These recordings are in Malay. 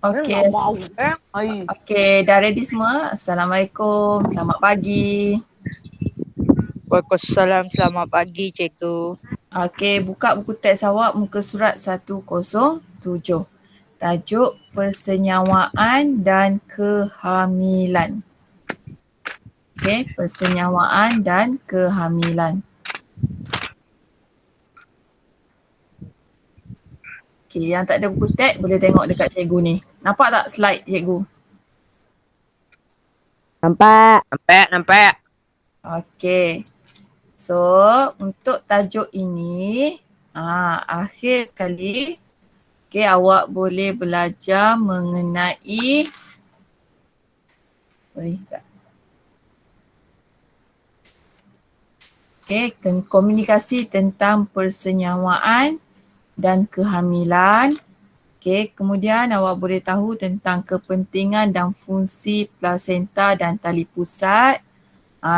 Okey, Nggak mau Ai. okey, dah ready semua? Assalamualaikum, selamat pagi. Waalaikumsalam, selamat pagi cikgu. Okey, buka buku teks awak muka surat 107. Tajuk persenyawaan dan kehamilan. Okey, persenyawaan dan kehamilan. Okey, yang tak ada buku teks boleh tengok dekat cikgu ni. Nampak tak slide cikgu? Nampak. Nampak. Okey. So, untuk tajuk ini, akhir sekali, okay, awak boleh belajar mengenai, komunikasi tentang persenyawaan dan kehamilan. Okay, kemudian awak boleh tahu tentang kepentingan dan fungsi plasenta dan tali pusat.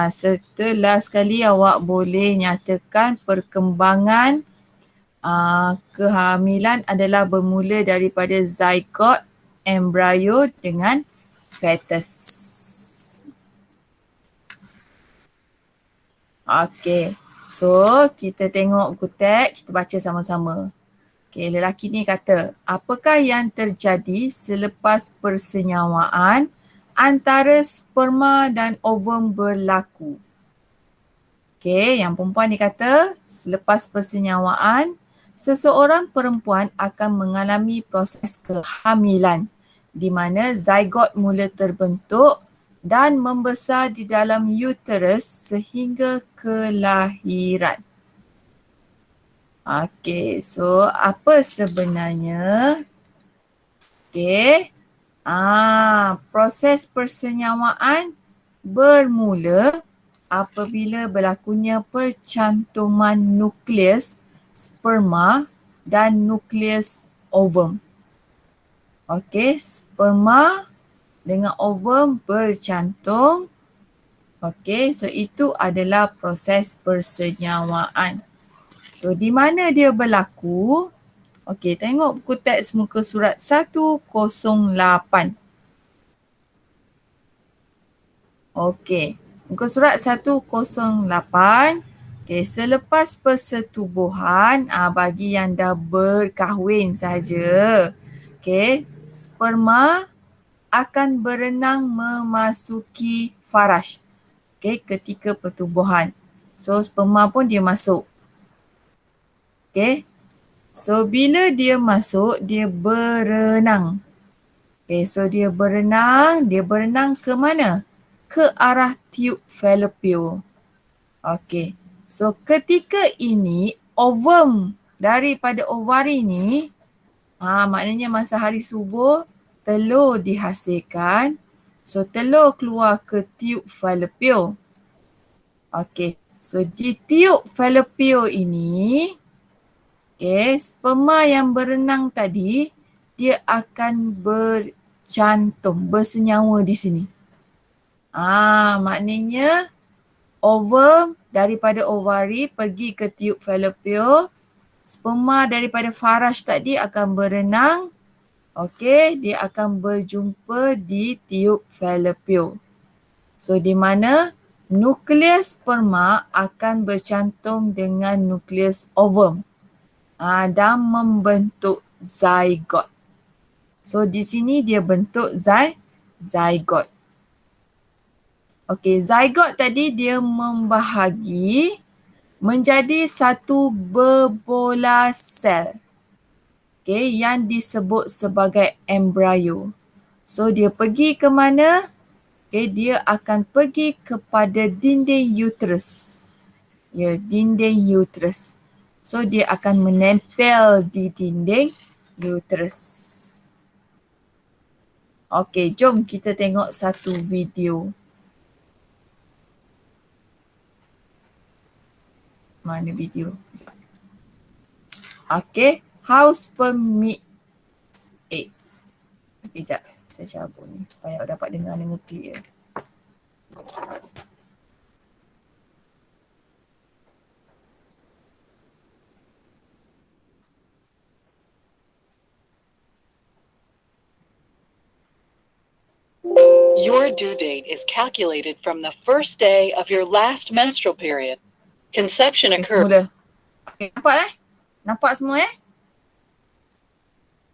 Serta last sekali awak boleh nyatakan perkembangan kehamilan adalah bermula daripada zygote, embrio dengan fetus. Okey, so kita tengok buku teks, kita baca sama-sama. Okey, lelaki ni kata, apakah yang terjadi selepas persenyawaan antara sperma dan ovum berlaku? Okey, yang perempuan ni kata, selepas persenyawaan, seseorang perempuan akan mengalami proses kehamilan di mana zygote mula terbentuk dan membesar di dalam uterus sehingga kelahiran. Okey, so apa sebenarnya? Okey, proses persenyawaan bermula apabila berlakunya percantuman nukleus sperma dan nukleus ovum. Okey, sperma dengan ovum bercantum. Okey, so itu adalah proses persenyawaan. So di mana dia berlaku? Okey, tengok buku teks muka surat 108. Okey, muka surat 108. Okey, selepas persetubuhan, bagi yang dah berkahwin saja. Okey, sperma akan berenang memasuki faraj. Okey, ketika pertubuhan. So sperma pun dia masuk. Okey. So bila dia masuk, dia berenang. Okay, so dia berenang ke mana? Ke arah tube fallopian. Okay, so ketika ini ovum daripada ovari ni, maknanya masa hari subuh, telur dihasilkan. So telur keluar ke tube fallopian. Okay, so di tube fallopian ini, okay, sperma yang berenang tadi, dia akan bercantum, bersenyawa di sini. Maknanya ovum daripada ovari pergi ke tube fallopian, sperma daripada faraj tadi akan berenang, okay, dia akan berjumpa di tube fallopian. So di mana nukleus sperma akan bercantum dengan nukleus ovum. Dan membentuk zygote. So di sini dia bentuk zygote. Okey, zygote tadi dia membahagi menjadi satu berbola sel. Okey, yang disebut sebagai embrio. So dia pergi ke mana? Okey, dia akan pergi kepada dinding uterus. Ya, dinding uterus. So dia akan menempel di dinding uterus. Okey, jom kita tengok satu video. Mana video? Okey, how sperm meets eggs. Okey, sekejap. Saya cabut ni supaya awak dapat dengar dengan clear. Your due date is calculated from the first day of your last menstrual period. Conception Okay, occurs. semula. Okay, nampak Nampak semua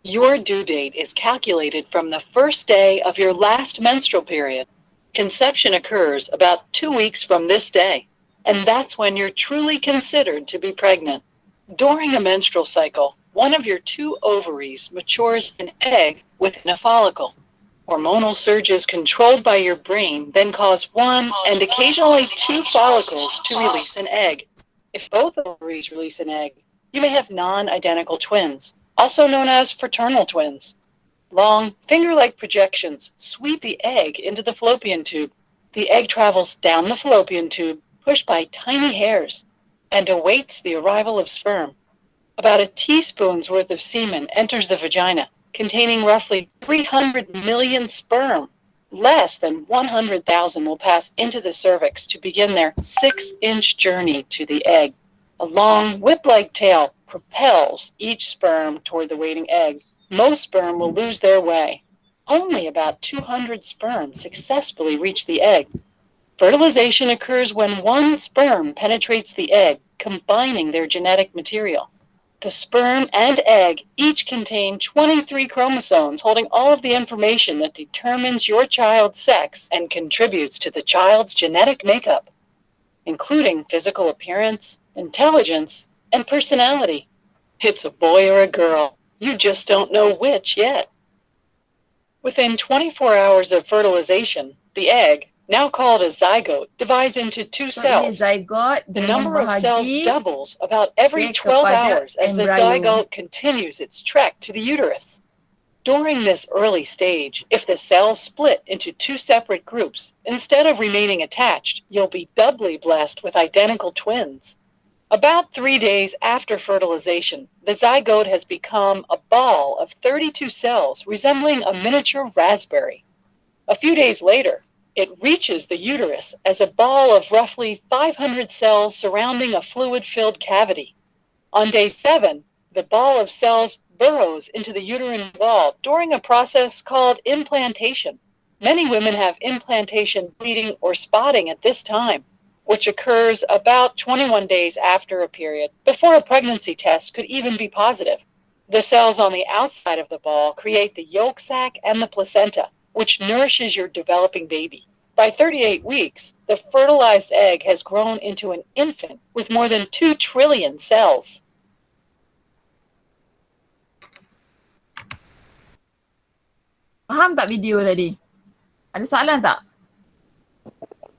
Your due date is calculated from the first day of your last menstrual period. Conception occurs about 2 weeks from this day, and that's when you're truly considered to be pregnant. During a menstrual cycle, one of your 2 ovaries matures an egg within a follicle. Hormonal surges controlled by your brain then cause 1 and occasionally 2 follicles to release an egg. If both ovaries release an egg, you may have non-identical twins, also known as fraternal twins. Long, finger-like projections sweep the egg into the fallopian tube. The egg travels down the fallopian tube, pushed by tiny hairs, and awaits the arrival of sperm. About a teaspoon's worth of semen enters the vagina, containing roughly 300 million sperm. Less than 100,000 will pass into the cervix to begin their 6-inch journey to the egg. A long, whip-like tail propels each sperm toward the waiting egg. Most sperm will lose their way. Only about 200 sperm successfully reach the egg. Fertilization occurs when 1 sperm penetrates the egg, combining their genetic material. The sperm and egg each contain 23 chromosomes holding all of the information that determines your child's sex and contributes to the child's genetic makeup, including physical appearance, intelligence, and personality. It's a boy or a girl. You just don't know which yet. Within 24 hours of fertilization, the egg, now called a zygote, divides into 2 So ini cells. zygote The dia number of cells membahagi doubles about every 12 kepada hours as the embryo. zygote continues its trek to the uterus. During this early stage, if the cells split into 2 separate groups, instead of remaining attached, you'll be doubly blessed with identical twins. About 3 days after fertilization, the zygote has become a ball of 32 cells resembling a miniature raspberry. A few days later, it reaches the uterus as a ball of roughly 500 cells surrounding a fluid-filled cavity. On day 7, the ball of cells burrows into the uterine wall during a process called implantation. Many women have implantation bleeding or spotting at this time, which occurs about 21 days after a period, before a pregnancy test could even be positive. The cells on the outside of the ball create the yolk sac and the placenta, which nourishes your developing baby. By 38 weeks, the fertilized egg has grown into an infant with more than 2 trillion cells. Faham tak video tadi? Ada soalan tak?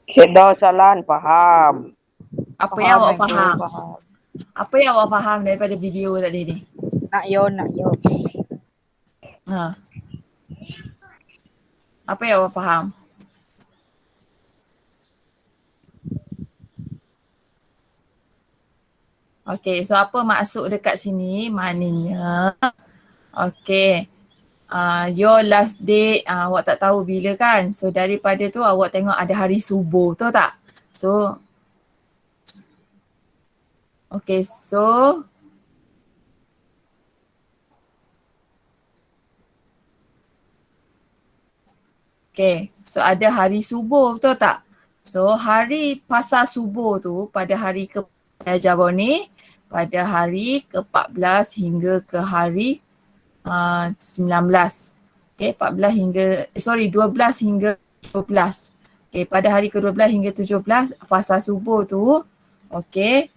Cik dah soalan faham. Apa yang awak cikgu, faham? Faham. Apa yang awak faham daripada video tadi ni? Nak yo. Ha. Apa yang awak faham? Okay, so apa maksud dekat sini? Maknanya, okay, your last date, awak tak tahu bila kan? So daripada tu awak tengok ada hari subuh, tahu tak? So, okay, so okay, so ada hari subuh, betul tak? So hari pasar subuh tu pada hari ke ajar bawah ni, pada hari ke-14 hingga ke hari 19. Okay, 14 hingga, 12 hingga 17. Okay, pada hari ke-12 hingga 17 fasa subuh tu, okay,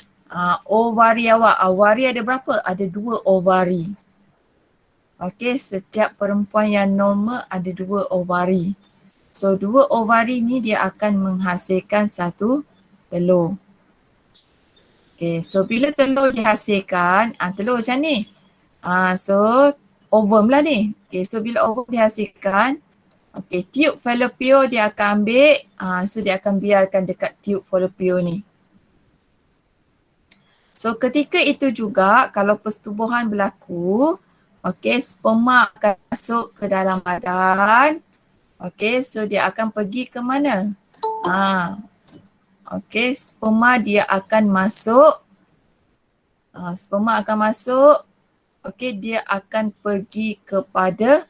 ovari awak, ovari ada berapa? Ada 2 ovari. Okay, setiap perempuan yang normal ada 2 ovari. So 2 ovari ni dia akan menghasilkan 1 telur. Okay, so bila telur dihasilkan, telur macam ni. So ovum lah ni. Okay, so bila ovum dihasilkan, okay, tube fallopian dia akan ambil, so dia akan biarkan dekat tube fallopian ni. So ketika itu juga kalau persetubuhan berlaku, okay, sperma akan masuk ke dalam badan. Okay, so dia akan pergi ke mana? Okay, sperma dia akan masuk. Sperma akan masuk. Okay, dia akan pergi kepada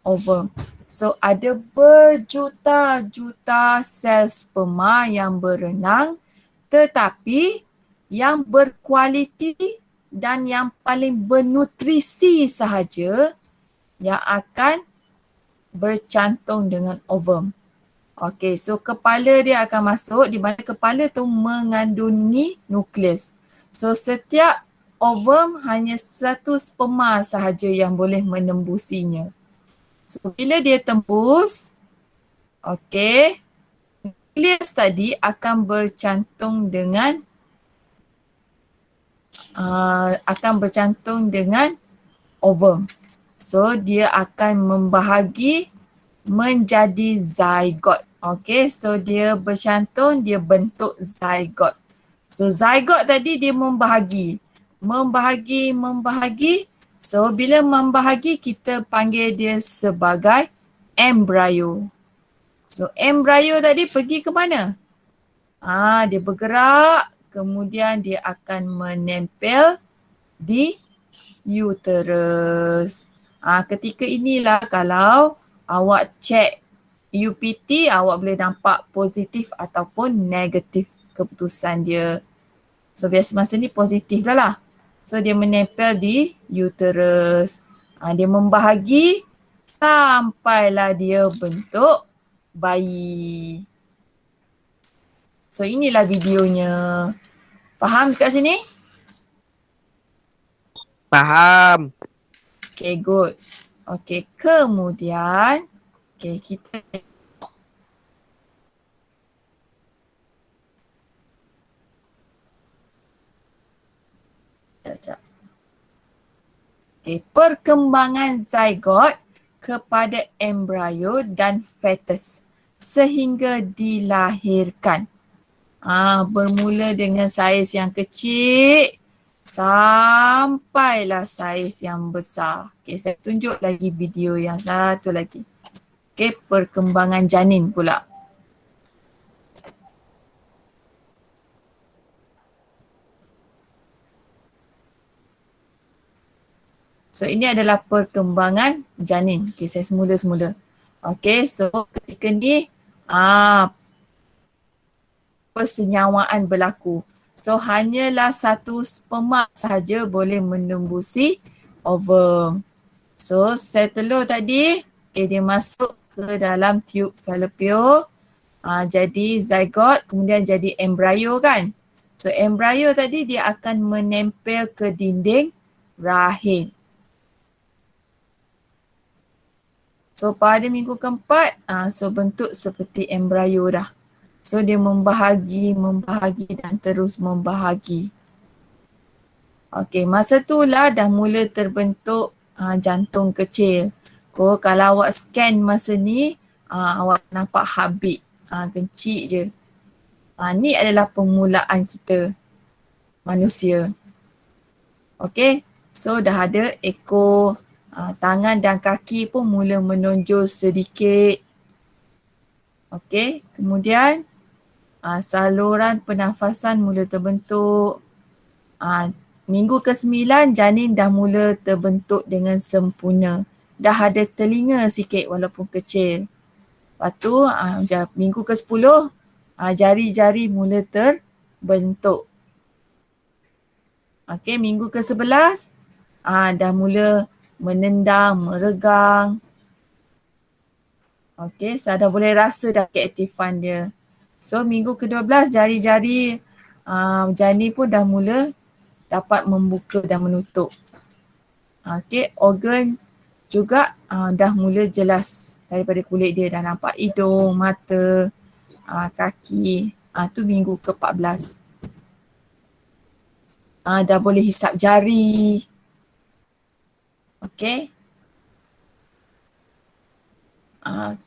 ovum. So ada berjuta-juta sel sperma yang berenang, tetapi yang berkualiti dan yang paling bernutrisi sahaja yang akan bercantum dengan ovum. Okey, so kepala dia akan masuk di mana kepala tu mengandungi nukleus. So setiap ovum hanya satu sperma sahaja yang boleh menembusinya. So bila dia tembus, okey, nukleus tadi akan bercantum dengan ovum. So dia akan membahagi menjadi zygote. Okay, so dia bercantum, dia bentuk zygote. So zygote tadi dia membahagi. So bila membahagi, kita panggil dia sebagai embryo. So embryo tadi pergi ke mana? Dia bergerak, kemudian dia akan menempel di uterus. Ketika inilah kalau awak cek UPT, awak boleh nampak positif ataupun negatif keputusan dia. So biasa masa ni positif dah lah. So dia menempel di uterus. Dia membahagi sampailah dia bentuk bayi. So inilah videonya. Faham dekat sini? Faham. Okay, good. Okay, kemudian kita perkembangan zygote kepada embrio dan fetus sehingga dilahirkan. Bermula dengan saiz yang kecil sampailah saiz yang besar. Okay, saya tunjuk lagi video yang satu lagi. Okay, perkembangan janin pula. So ini adalah perkembangan janin. Okay, saya semula-semula. Okay, so ketika ni persenyawaan berlaku. So hanyalah satu sperma sahaja boleh menembusi ovum. So sel telur tadi, dia masuk ke dalam tube fallopian. Jadi zygote, kemudian jadi embryo kan. So embryo tadi dia akan menempel ke dinding rahim. So pada minggu keempat, so bentuk seperti embryo dah. So dia membahagi dan terus membahagi. Okey, masa itulah dah mula terbentuk jantung kecil. Kalau awak scan masa ni, awak nampak heartbeat, kecil je. Ni adalah permulaan kita, manusia. Okey, so dah ada ekor, tangan dan kaki pun mula menonjol sedikit. Okey, kemudian saluran pernafasan mula terbentuk. Minggu ke-9 janin dah mula terbentuk dengan sempurna. Dah ada telinga sikit walaupun kecil. Lepas tu minggu ke-10 jari-jari mula terbentuk. Okey, minggu ke-11 dah mula menendang, meregang. Okey, so dah boleh rasa dah keaktifan dia. So minggu ke-12 jari-jari janin pun dah mula dapat membuka dan menutup. Okey, organ juga dah mula jelas daripada kulit dia, dah nampak hidung, mata, kaki. Tu minggu ke-14. Dah boleh hisap jari. Okey.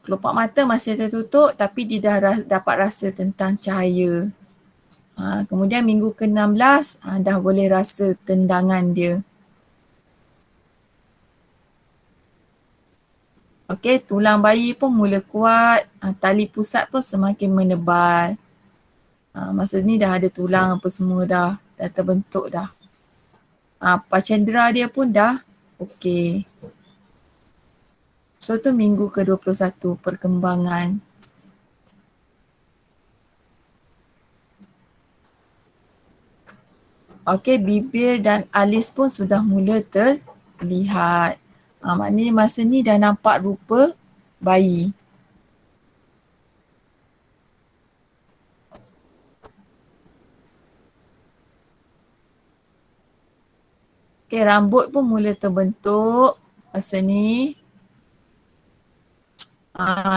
Kelopak mata masih tertutup tapi dia dah dapat rasa tentang cahaya. Kemudian minggu ke-16 dah boleh rasa tendangan dia. Okey, tulang bayi pun mula kuat, tali pusat pun semakin menebal. Masa ni dah ada tulang apa semua dah terbentuk dah. Pacendera dia pun dah okey. So tu minggu ke-21 perkembangan. Okey, bibir dan alis pun sudah mula terlihat. Maknanya masa ni dah nampak rupa bayi. Okey, rambut pun mula terbentuk masa ni.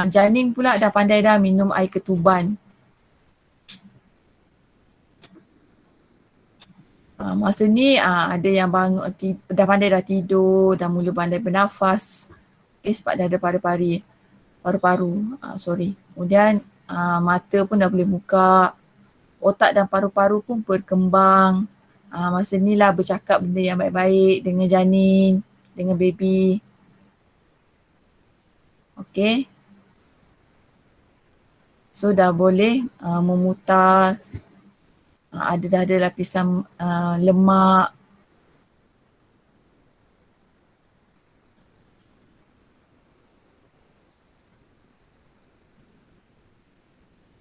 Janin pula dah pandai dah minum air ketuban. Masa ni ada yang bangun, dah pandai dah tidur, dah mula pandai bernafas. Okay, sebab dah ada paru-paru. Kemudian mata pun dah boleh buka. Otak dan paru-paru pun berkembang. Masa ni lah bercakap benda yang baik-baik dengan janin, dengan baby. Okay. So dah boleh memutar. Dah ada lapisan lemak.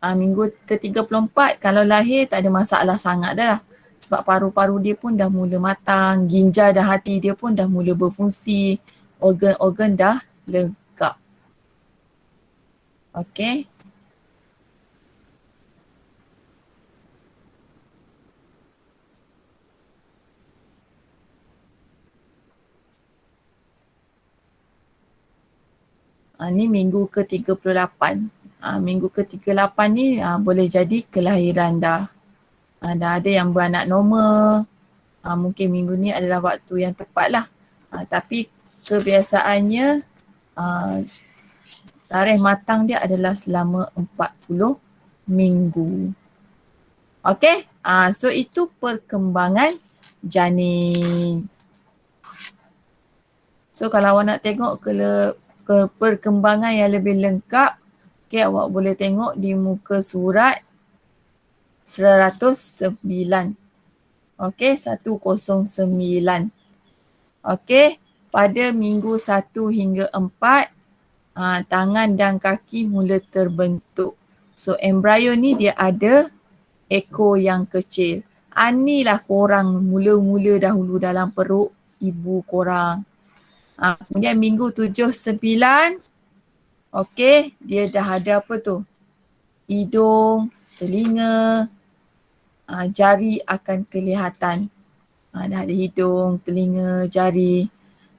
Minggu ke-34 kalau lahir tak ada masalah sangat dah lah. Sebab paru-paru dia pun dah mula matang, ginjal dan hati dia pun dah mula berfungsi, organ-organ dah lengkap. Okay. Ni minggu ke-38. Minggu ke-38 ni boleh jadi kelahiran dah. Dah ada yang beranak normal. Mungkin minggu ni adalah waktu yang tepat lah. Tapi kebiasaannya tarikh matang dia adalah selama 40 minggu. Okay, so itu perkembangan janin. So kalau awak nak tengok ke perkembangan yang lebih lengkap, okay, awak boleh tengok di muka surat 109. Okay, 109. Okay, pada minggu 1 hingga 4, tangan dan kaki mula terbentuk. So embrio ni dia ada ekor yang kecil. Inilah korang mula-mula dahulu dalam perut ibu korang. Kemudian minggu 7, 9, okey, dia dah ada apa tu? Hidung, telinga, jari akan kelihatan. Dah ada hidung, telinga, jari.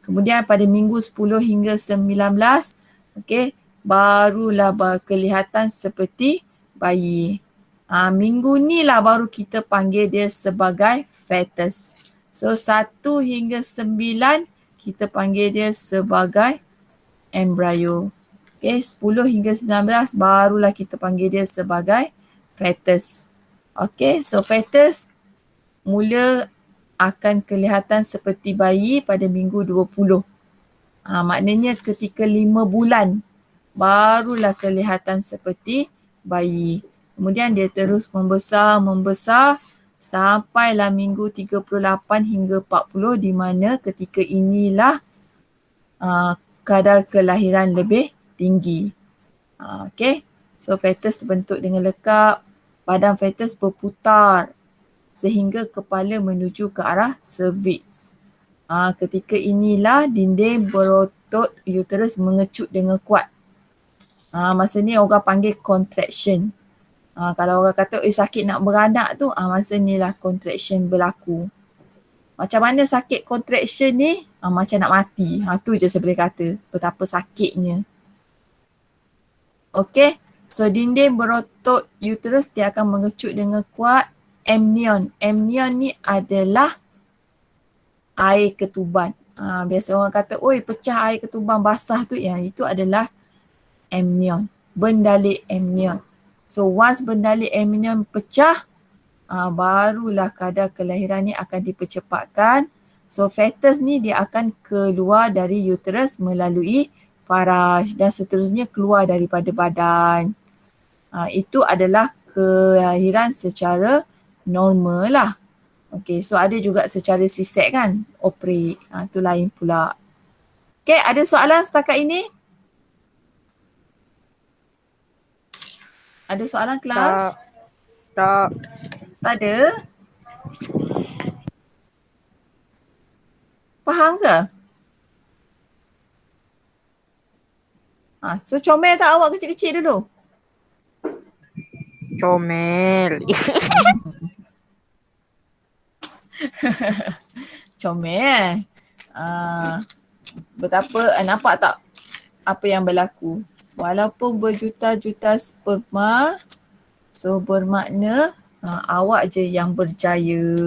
Kemudian pada minggu 10 hingga 19, okey, barulah kelihatan seperti bayi. Minggu ni lah baru kita panggil dia sebagai fetus. So 1 hingga 9 kita panggil dia sebagai embrio. Okay, 10 hingga 19 barulah kita panggil dia sebagai fetus. Okay, so fetus mula akan kelihatan seperti bayi pada minggu 20. Maknanya ketika 5 bulan barulah kelihatan seperti bayi. Kemudian dia terus membesar sampailah minggu 38 hingga 40 di mana ketika inilah kadar kelahiran lebih tinggi. Okay, so fetus terbentuk dengan lekap, badan fetus berputar sehingga kepala menuju ke arah cervix. Ketika inilah dinding berotot uterus mengecut dengan kuat. Masa ni orang panggil contraction. Kalau orang kata sakit nak beranak tu, masa ni lah contraction berlaku. Macam mana sakit contraction ni? Macam nak mati. Tu je saya boleh kata. Betapa sakitnya. Okay. So dinding berotot uterus dia akan mengecut dengan kuat. Amnion. Amnion ni adalah air ketuban. Biasa orang kata, oi pecah air ketuban basah tu. Itu adalah amnion. Bendalik amnion. So once bendalik amnion pecah, barulah kadar kelahiran ni akan dipercepatkan. So fetus ni dia akan keluar dari uterus melalui faraj dan seterusnya keluar daripada badan. Itu adalah kelahiran secara normal lah. Okay, so ada juga secara C-section kan, operate. Itu lain pula. Okay, ada soalan setakat ini? Ada soalan Tak. kelas? Tak. Tak ada? Faham ke? So comel tak awak kecil-kecil dulu? Comel. Comel. Betapa, nampak tak apa yang berlaku? Walaupun berjuta-juta sperma, so bermakna awak je yang berjaya.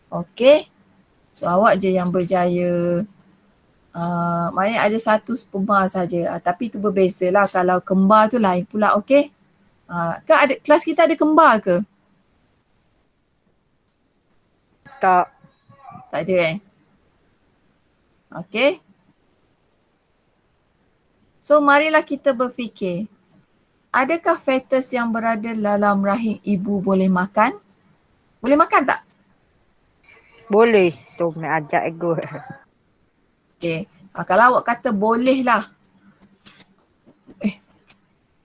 Okey? So awak je yang berjaya. Maknanya ada satu sperma saja. Tapi itu berbeza lah. Kalau kembar tu lain pula, okey? Ada, kelas kita ada kembar ke? Tak. Tak ada Okey? So marilah kita berfikir. Adakah fetus yang berada dalam rahim ibu boleh makan? Boleh makan tak? Boleh. Tu nak ajak ego. Okey. Kalau awak kata boleh lah.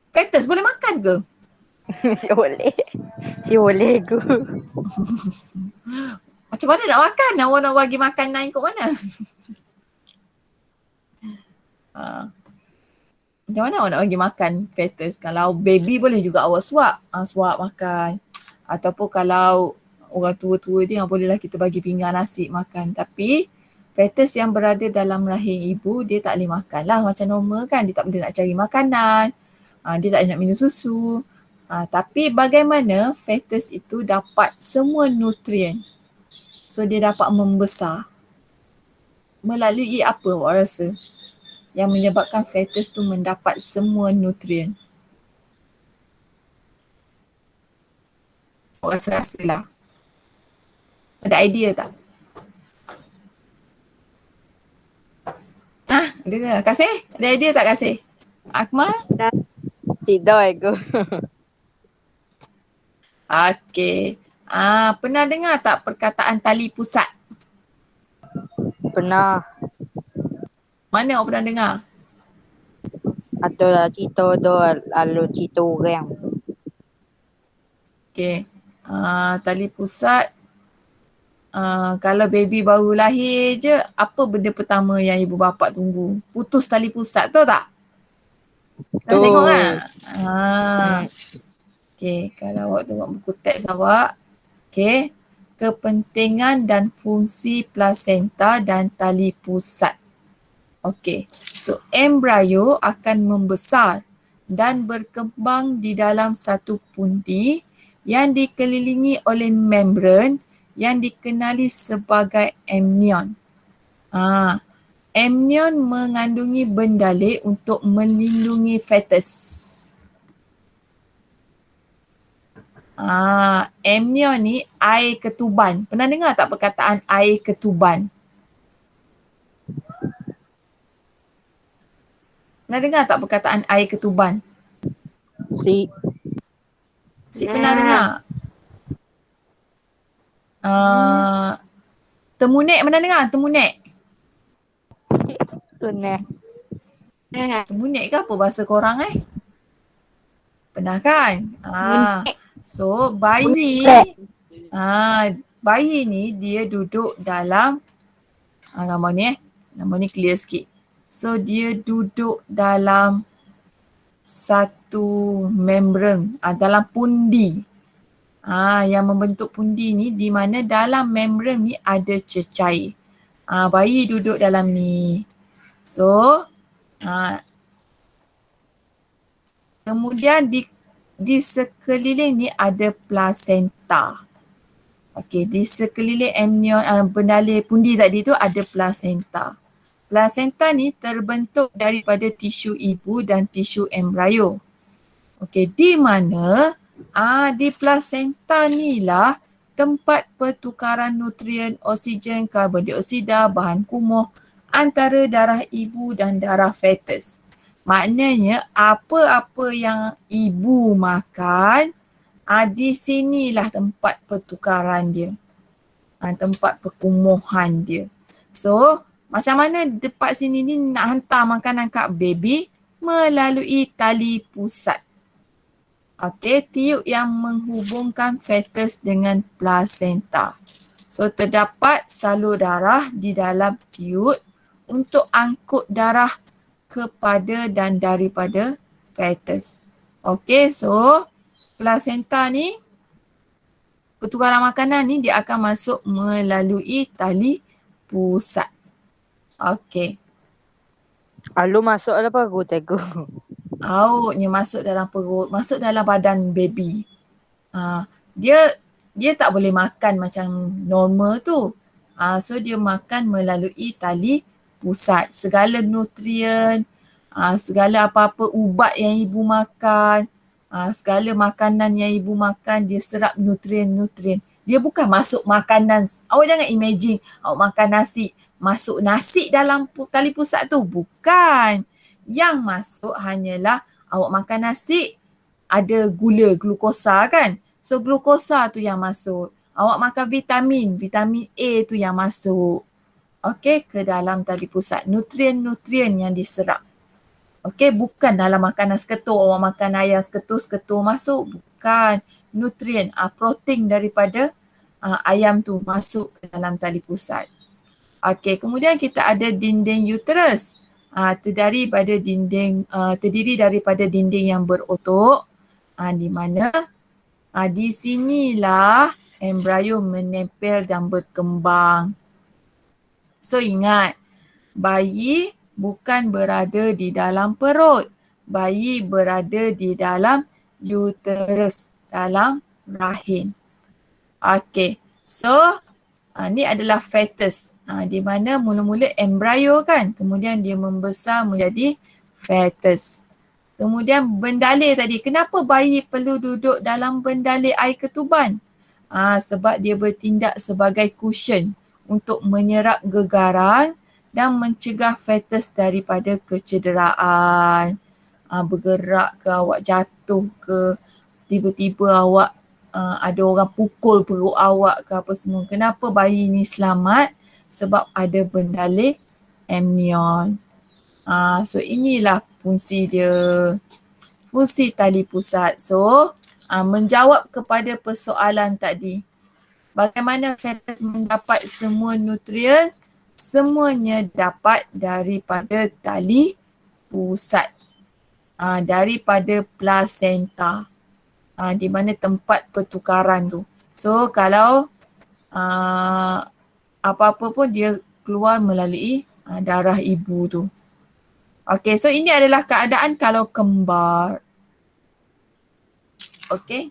Fetus boleh makan ke? Si boleh. Si boleh ego. Macam mana nak makan? Awak nak bagi makanan ikut mana? Macam mana awak nak bagi makan fetus? Kalau baby boleh juga awak suap. Suap makan. Ataupun kalau orang tua-tua dia bolehlah kita bagi pinggan nasi makan. Tapi fetus yang berada dalam rahim ibu dia tak boleh makan lah macam normal kan. Dia tak boleh nak cari makanan. Dia tak boleh nak minum susu. Tapi bagaimana fetus itu dapat semua nutrien? So dia dapat membesar. Melalui apa awak rasa? Yang menyebabkan fetus tu mendapat semua nutrien. Awak rasa-rasalah. Ada idea tak? Ada ke? Kasih? Ada idea tak Kasih? Akmal? Si dah ego. Okey. Pernah dengar tak perkataan tali pusat? Pernah. Mana awak pernah dengar? Atau lah cerita tu lalu cerita orang. Okey. Tali pusat. Kalau baby baru lahir je, apa benda pertama yang ibu bapa tunggu? Putus tali pusat, tahu tak? Pernah tengok kan? Okey, kalau awak tengok buku teks awak. Okey. Kepentingan dan fungsi plasenta dan tali pusat. Okey. So, embrio akan membesar dan berkembang di dalam satu pundi yang dikelilingi oleh membran yang dikenali sebagai amnion. Amnion mengandungi bendalek untuk melindungi fetus. Amnion ni air ketuban. Pernah dengar tak perkataan air ketuban? Pernah dengar tak perkataan air ketuban? Si Pernah dengar? Temunek pernah dengar? Temunek. Pernah. Temunek ke apa bahasa korang Pernah kan? So bayi ni dia duduk dalam gambar ni Gambar ni clear sikit. So dia duduk dalam satu membran dalam pundi. Yang membentuk pundi ni di mana dalam membran ni ada cecair. Bayi duduk dalam ni. So kemudian di sekeliling ni ada plasenta. Okey, di sekeliling amnion bendalek pundi tadi tu ada plasenta. Plasenta ni terbentuk daripada tisu ibu dan tisu embrio. Okey, di mana di plasenta ni lah tempat pertukaran nutrien, oksigen, karbon dioksida, bahan kumuh antara darah ibu dan darah fetus. Maknanya apa-apa yang ibu makan, di sinilah tempat pertukaran dia. Tempat perkumuhan dia. So, macam mana tempat sini ni nak hantar makanan kat baby? Melalui tali pusat. Okey, tiub yang menghubungkan fetus dengan plasenta. So terdapat salur darah di dalam tiub untuk angkut darah kepada dan daripada fetus. Okey, so plasenta ni, pertukaran makanan ni dia akan masuk melalui tali pusat. Okey. Alu masuk ada apa cikgu? Autnya masuk dalam perut, masuk dalam badan baby. Dia tak boleh makan macam normal tu. So dia makan melalui tali pusat. Segala nutrien, segala apa-apa ubat yang ibu makan, segala makanan yang ibu makan, dia serap nutrien-nutrien. Dia bukan masuk makanan. Awak jangan imagine awak makan nasi, masuk nasi dalam tali pusat tu. Bukan. Yang masuk hanyalah awak makan nasi, ada gula, glukosa kan. So glukosa tu yang masuk. Awak makan vitamin A tu yang masuk. Okey, ke dalam tali pusat. Nutrien-nutrien yang diserap. Okey, bukan dalam makanan seketul. Awak makan ayam seketul masuk. Bukan. Nutrien, protein daripada ayam tu masuk ke dalam tali pusat. Okey, kemudian kita ada dinding uterus. Terdiri daripada dinding yang berotot, di mana di sinilah embrio menempel dan berkembang. So ingat, bayi bukan berada di dalam perut. Bayi berada di dalam uterus, dalam rahim. Okey, so ni adalah fetus, di mana mula-mula embrio kan, kemudian dia membesar menjadi fetus. Kemudian bendalih tadi, kenapa bayi perlu duduk dalam bendalih air ketuban? Sebab dia bertindak sebagai cushion untuk menyerap gegaran dan mencegah fetus daripada kecederaan. Bergerak ke, awak jatuh ke, tiba-tiba awak ada orang pukul perut awak ke apa semua. Kenapa bayi ni selamat? Sebab ada bendalih amnion. So inilah fungsi dia. Fungsi tali pusat. So menjawab kepada persoalan tadi. Bagaimana fetus mendapat semua nutrien? Semuanya dapat daripada tali pusat. Daripada plasenta. Di mana tempat pertukaran tu. So kalau apa-apa pun dia keluar melalui darah ibu tu. Okey, so ini adalah keadaan kalau kembar. Okey.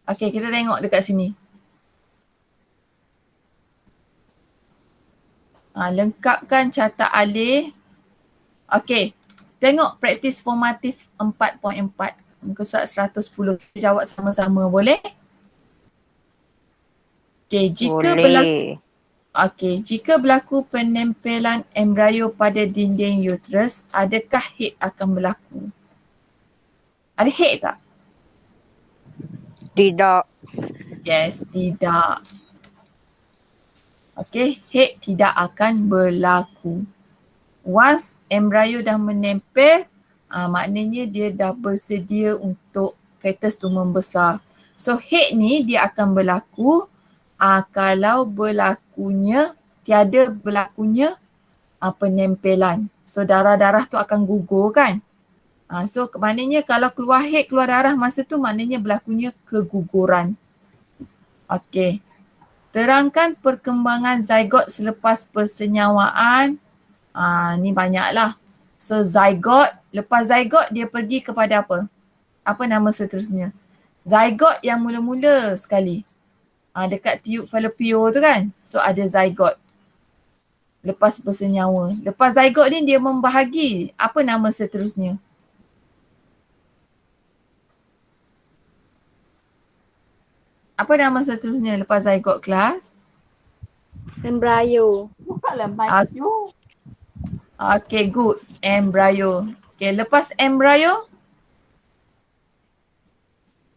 Okey, kita tengok dekat sini. Lengkapkan carta alih. Okey, tengok praktis formatif 4.4. Muka surat 110. Kita jawab sama-sama, boleh? Okey, jika berlaku penempelan embrio pada dinding uterus, adakah head akan berlaku? Ada head tak? Tidak. Yes, tidak. Okey, head tidak akan berlaku. Once embrio dah menempel, maknanya dia dah bersedia untuk fetus tu membesar. So head ni dia akan berlaku kalau tiada berlakunya penempelan. So darah-darah tu akan gugur kan. So maknanya kalau keluar head, keluar darah masa tu maknanya berlakunya keguguran. Okey. Terangkan perkembangan zygote selepas persenyawaan. Ni banyaklah. So zygote, lepas zygote dia pergi kepada apa? Apa nama seterusnya? Zygote yang mula-mula sekali. Dekat tiub falopio tu kan. So ada zygote. Lepas bersenyawa. Lepas zygote ni dia membahagi. Apa nama seterusnya? Apa nama seterusnya lepas zygote, kelas? Embrio. Okay, good. Embrio. Okay, lepas embrio?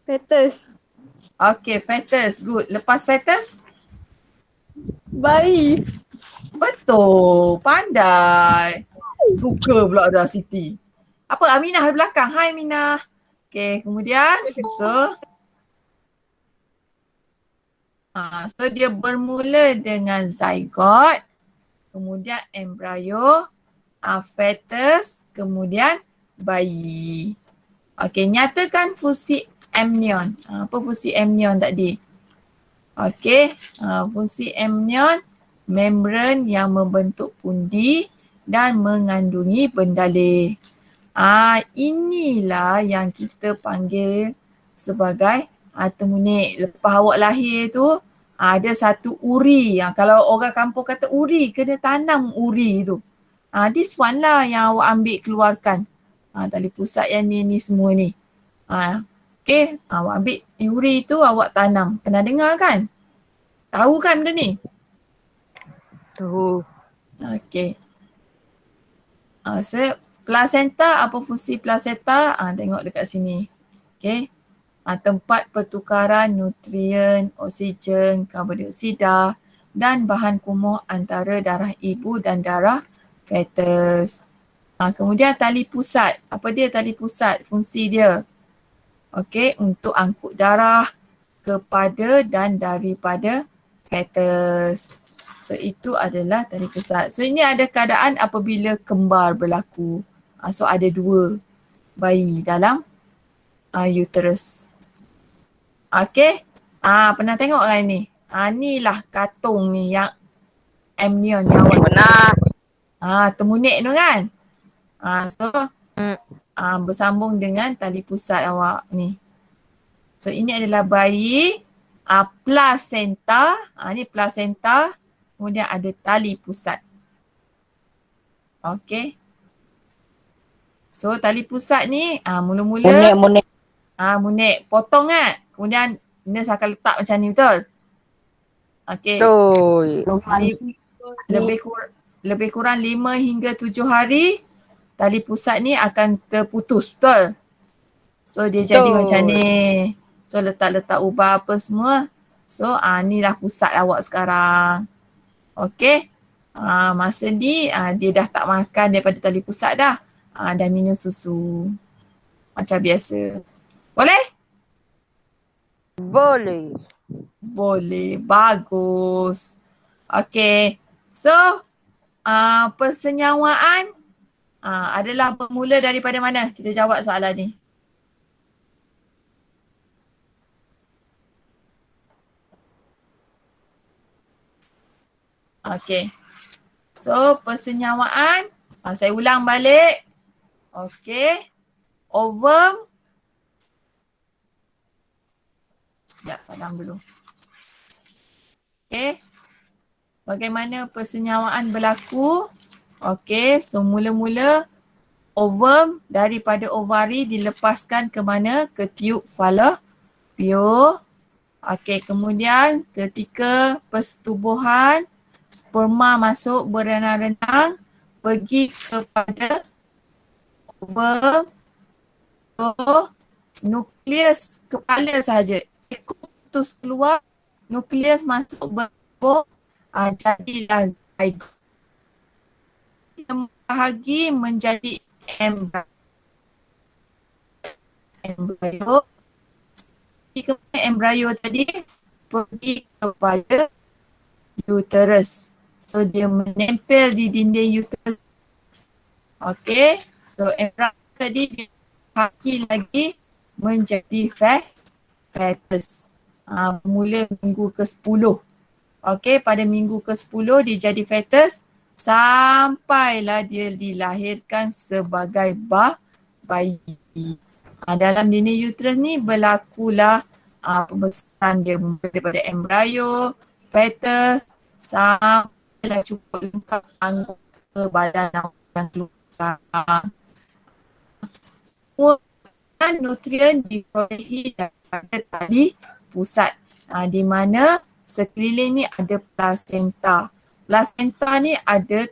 Fetus. Okay, fetus. Good. Lepas fetus? Bayi. Betul. Pandai. Suka pula dah Siti. Apa Aminah di belakang? Hai Aminah. Okay, kemudian so dia bermula dengan zygote, kemudian embryo, fetus, kemudian bayi. Okey, nyatakan fungsi amnion. Apa fungsi amnion tadi? Okey, fungsi amnion membran yang membentuk pundi dan mengandungi bendalih. Inilah yang kita panggil sebagai temunik. Lepas awak lahir tu ada satu uri. Kalau orang kampung kata uri, kena tanam uri tu. This one lah yang awak ambil keluarkan. Tali pusat yang ni semua ni. Okay, awak ambil uri tu awak tanam. Pernah dengar kan? Tahu kan benda ni? Tahu. Okay. So placenta, apa fungsi placenta? Tengok dekat sini. Okay. Tempat pertukaran nutrien, oksigen, karbon dioksida dan bahan kumuh antara darah ibu dan darah fetus. Kemudian tali pusat. Apa dia tali pusat? Fungsi dia. Okey, untuk angkut darah kepada dan daripada fetus. So itu adalah tali pusat. So ini ada keadaan apabila kembar berlaku. So ada 2 bayi dalam uterus. Okey. Pernah tengok kan ni? Ni lah katung ni yang amnion yang awak Pernah. temunik tu kan? So bersambung dengan tali pusat awak ni. So ini adalah bayi placenta. Ni placenta. Kemudian ada tali pusat. Okey. So tali pusat ni mula-mula Munik. munik potong kan. Kemudian nurse akan letak macam ni, betul? Okey. Betul. Lebih kurang 5 hingga 7 hari tali pusat ni akan terputus, betul? So dia jadi macam ni. So letak-letak ubat apa semua. So ni lah pusat awak sekarang. Okey. Masa ni dia dah tak makan daripada tali pusat dah. Dah minum susu. Macam biasa. Boleh? Boleh. Boleh. Bagus. Okey. So persenyawaan adalah bermula daripada mana? Kita jawab soalan ni. Okey. So persenyawaan, saya ulang balik. Okey. Ovum. Sekejap, padam dulu. Okey. Bagaimana persenyawaan berlaku? Okey, so mula-mula ovum daripada ovari dilepaskan ke mana? Ke tiub fallopian. Okey, kemudian ketika persetubuhan, sperma masuk berenang-renang pergi kepada ovum, nukleus kepala sahaja. Ekor putus keluar, nukleus masuk berbumbung, jadilah zygote. Membahagi menjadi embryo. Embryo tadi pergi kepada uterus. So dia menempel di dinding uterus. Okey. So embryo tadi dibahagi lagi menjadi fetus. Mula minggu ke-10. Okey, pada minggu ke-10 dia jadi fetus sampailah dia dilahirkan sebagai bayi. Dalam dinding uterus ni berlakulah pembesaran dia daripada embryo, fetus sampailah cukup lengkap anggota badan yang keluar. Semua nutrien diperolehi daripada tali pusat di mana sekeliling ni ada placenta. Placenta ni ada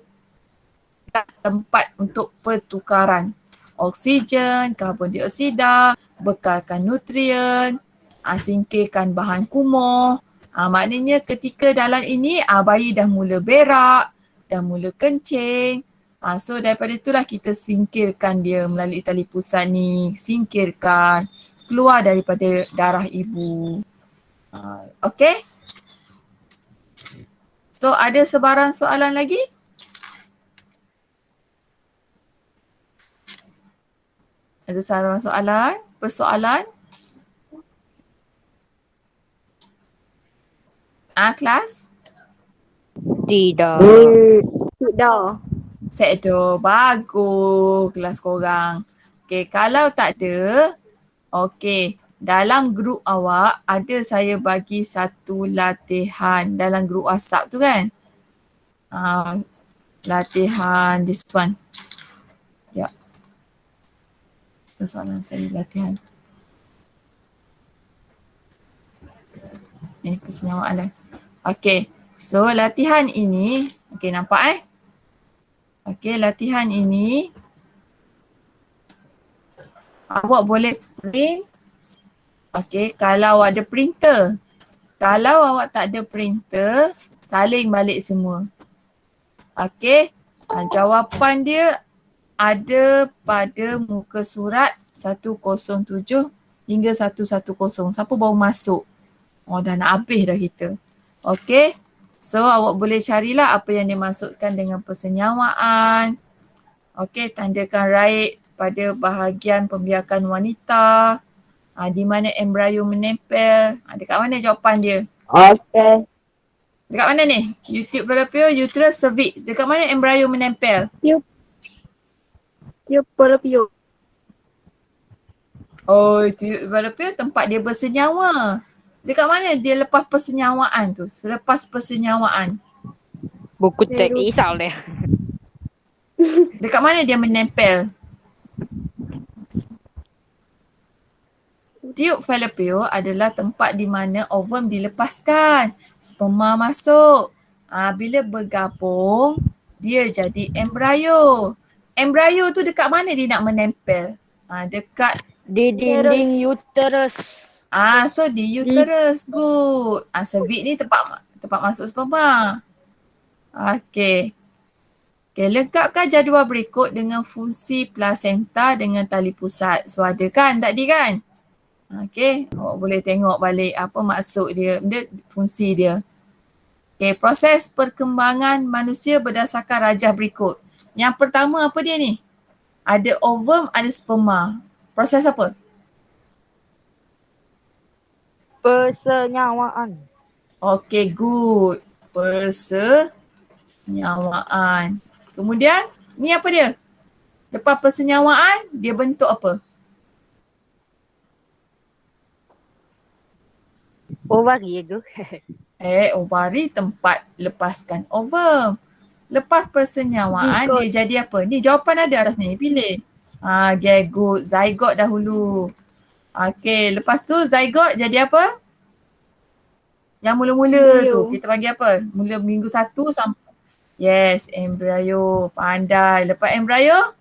tempat untuk pertukaran oksigen, karbon dioksida, bekalkan nutrien, singkirkan bahan kumuh. Maknanya ketika dalam ini bayi dah mula berak, dah mula kencing, So daripada itulah kita singkirkan dia melalui tali pusat ni, singkirkan, keluar daripada darah ibu. Okay? So ada sebarang soalan lagi? Ada sebarang soalan? Persoalan? Kelas? Tidak. Sudah. Sektor. Bagus kelas korang. Okay, kalau tak ada, okay. Dalam grup awak ada saya bagi satu latihan dalam grup WhatsApp tu kan. Latihan this one. Ya. Soalan saya latihan. Persenyawaan dah. Okay. So latihan ini, okay nampak Okay, latihan ini awak boleh print. Okay, kalau awak ada printer. Kalau awak tak ada printer, salin balik semua. Okay, jawapan dia ada pada muka surat 107 hingga 110. Siapa baru masuk? Dah nak habis dah kita. Okay, so awak boleh carilah apa yang dimaksudkan dengan persenyawaan. Okay, tandakan right pada bahagian pembiakan wanita. Di mana embrio menempel. Dekat mana jawapan dia? Okay. Dekat mana ni? YouTube fallopian, uterus, cervix. Dekat mana embrio menempel? Tube fallopian. Oh, tube fallopian tempat dia bersenyawa. Dekat mana dia lepas persenyawaan tu? Selepas persenyawaan. Buku tak kisah deh. Dekat mana dia menempel? Tube fallopian adalah tempat di mana ovum dilepaskan. Sperma masuk. Bila bergabung, dia jadi embrio. Embrio tu dekat mana dia nak menempel? Dekat Di dinding uterus. so di uterus. Good. Cervix ni tempat masuk sperma. Okay. Okay, lengkapkan jadual berikut dengan fungsi plasenta dengan tali pusat. So ada kan tadi kan? Okay, awak boleh tengok balik apa maksud dia, fungsi dia. Okay, proses perkembangan manusia berdasarkan rajah berikut. Yang pertama apa dia ni? Ada ovum, ada sperma. Proses apa? Persenyawaan. Okay, good. Persenyawaan. Kemudian, ni apa dia? Lepas persenyawaan, dia bentuk apa? Ovari tu. Ovari tempat lepaskan ovum. Lepas persenyawaan dia jadi apa? Ni jawapan ada atas ni, pilih. Good. Zygote dahulu. Okay, lepas tu zygote jadi apa? Yang mula-mula tu kita panggil apa? Mula minggu 1 sampai. Yes, embrio. Pandai. Lepas embrio?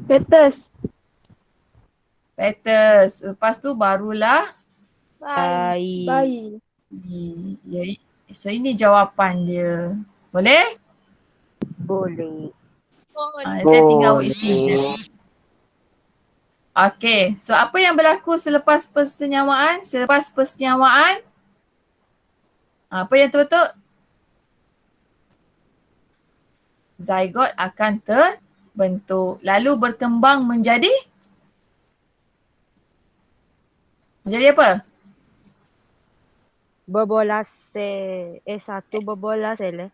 Fetus. Lepas tu barulah Bayi. So ini jawapan dia. Boleh? Boleh. Nanti tinggal awak isi je. Okay. So apa yang berlaku selepas persenyawaan? Selepas persenyawaan, apa yang terbentuk? Zygote akan terbentuk. Lalu berkembang menjadi apa? Berbolas satu berbolas le.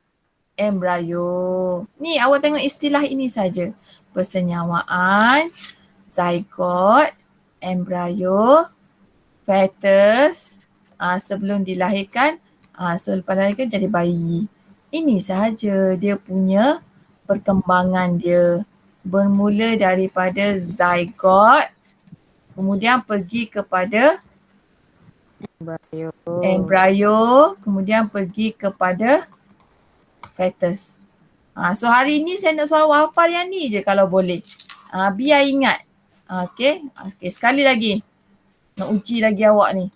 Embrio. Ni awak tengok istilah ini saja. Persenyawaan, zygote, embrio, fetus, sebelum dilahirkan, so lepas dilahirkan jadi bayi. Ini sahaja dia punya perkembangan dia. Bermula daripada zygote, kemudian pergi kepada embrio, kemudian pergi kepada fetus. So hari ni saya nak suruh awak hafal yang ni je kalau boleh. Biar ingat. Okay, sekali lagi. Nak uji lagi awak ni.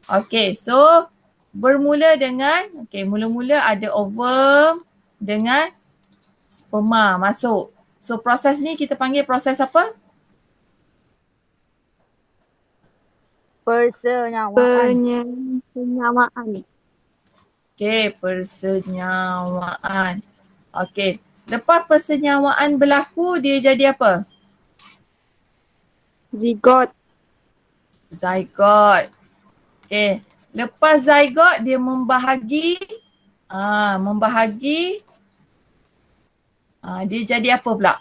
Okay, so bermula dengan, mula-mula ada ovum dengan sperma masuk. So proses ni kita panggil proses apa? Penyawaan. Okey, persenyawaan. Okey, lepas persenyawaan berlaku dia jadi apa? Zigot. Zygote. Okey, lepas zygote dia membahagi dia jadi apa pula?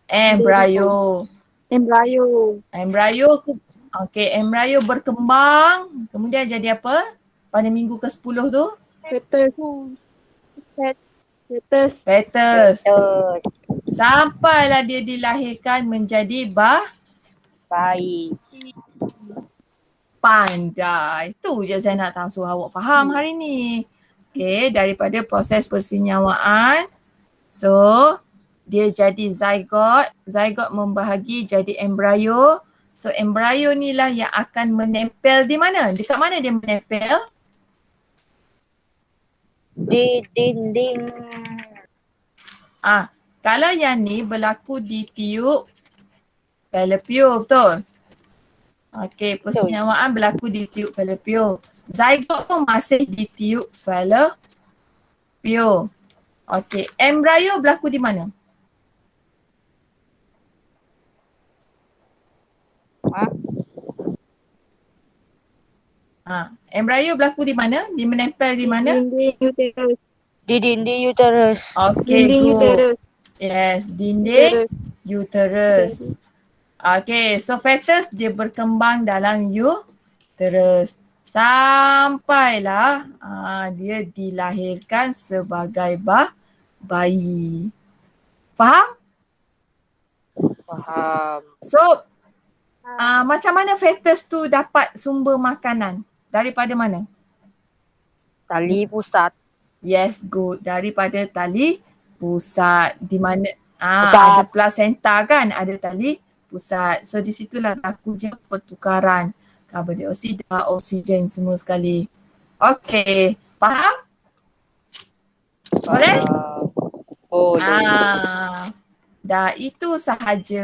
Embryo. Embryo. Embryo. Embryo berkembang, kemudian jadi apa? Pada minggu ke-10 tu? Fetus. Fetus. Fetus. Terus. Sampailah dia dilahirkan menjadi Bayi. pandai. Tu je saya nak tahu, so awak faham hari ni. Okey, daripada proses persenyawaan, so dia jadi zygote, zygote membahagi jadi embryo. So embryo ni lah yang akan menempel di mana? Dekat mana dia menempel? Di dinding. Kalau yang ni berlaku di tiub Fallopian, betul? Okey, persenyawaan berlaku di tiub Fallopian. Zygote pun masih di tiub Fallopian. Okey, embryo berlaku di mana? Embryo berlaku di mana? Dia menempel di mana? Dinding uterus. Di dinding uterus. Okey, Dinding good. uterus. Yes, dinding uterus. Okay, so fetus dia berkembang dalam uterus. Sampailah dia dilahirkan sebagai bayi. Faham? Faham. So, macam mana fetus tu dapat sumber makanan? Daripada mana? Tali pusat. Yes, good. Daripada tali pusat. Di mana ada placenta kan? Ada tali pusat. So di situlah berlaku je pertukaran karbon dioksida, oksigen semua sekali. Okey, faham? Boleh? Boleh. Dah itu sahaja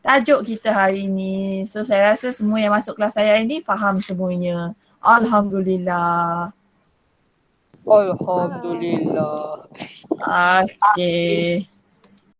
tajuk kita hari ni. So saya rasa semua yang masuk kelas saya hari ni faham semuanya. Alhamdulillah. Alhamdulillah. Okey.